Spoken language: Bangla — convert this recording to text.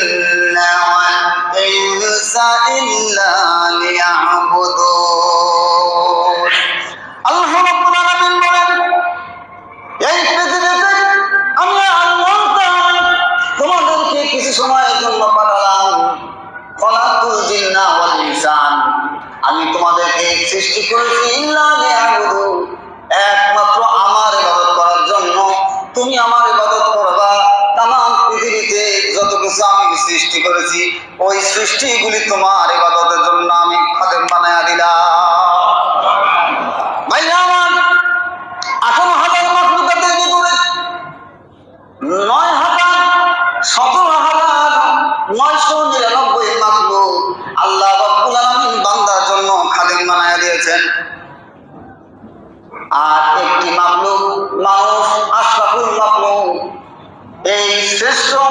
জিন্না ওয়াল ইনসা ইল্লা লিয়াবুদুন। আল্লাহ রাব্বুল আলামিন বলেন, এই পৃথিবীতে আমি আল্লাহ তাআলা তোমাদেরকে কিছু সময়ের জন্য পাঠালাম। খলাকুল জিন্না ওয়াল ইনসান, আমি তোমাদেরকে সৃষ্টি করেছি ইল্লা লিয়াবুদুন, একমাত্র আমার ইবাদত করার জন্য। তুমি আমার ইবাদত করবা। তামাম পৃথিবীতে যত কিছু আমি সৃষ্টি করেছি, ওই সৃষ্টিগুলি তোমার ইবাদতের জন্য আমি খাদেম বানায়া দিলাম। ভাইয়া আমার 18,000 মাখলুকাতের ভিতরে 17,999 মাখলুক আল্লাহ রাব্বুল আলামিন বান্দার জন্য খাদেম বানায়া দিয়েছেন। আর একটি মাখলুক মানুষ, আশরাফুল মাখলুক, এই শ্রেষ্ঠ